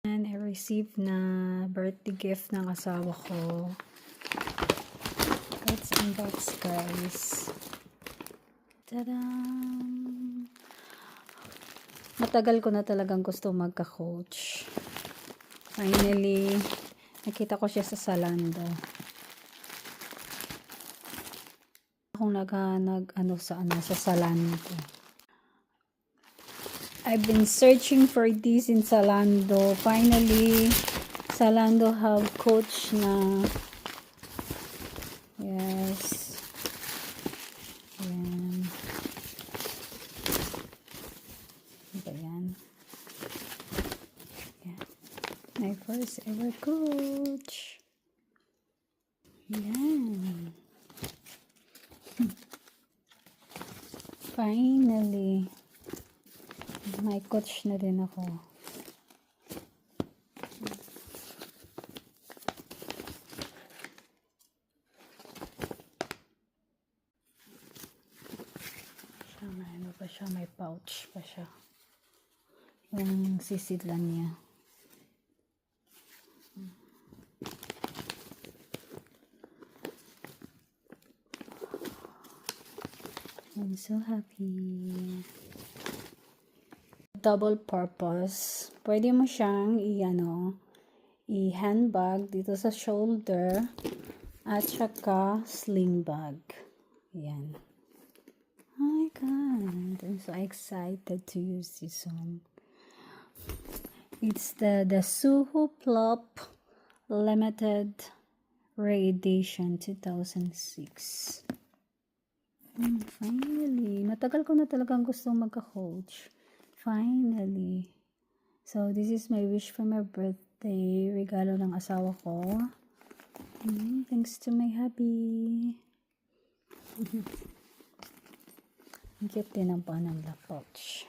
And I received na birthday gift ng asawa ko. Let's unbox, guys. Tada! Matagal ko na talagang gusto magka-coach. Finally, nakita ko siya sa Zalando. Akong sa Zalando. I've been searching for this in Zalando. Finally, Zalando have coach na. Yes. Ayan. Ayan. Ayan. My first ever coach. Ayan. Finally. May coach na din ako. Ano pa siya? May pouch pa siya. Yung sisidlan niya. I'm so happy. Double purpose. Pwede mo siyang i-handbag dito sa shoulder at saka sling bag. Ayan. Oh my God. I'm so excited to use this one. It's the Suho Plop Limited Radiation 2006. Finally. Matagal ko na talagang gustong magka-coach. Finally. So, this is my wish for my birthday. Regalo ng asawa ko. Thanks to my hubby. Ang cute din ang panang pouch.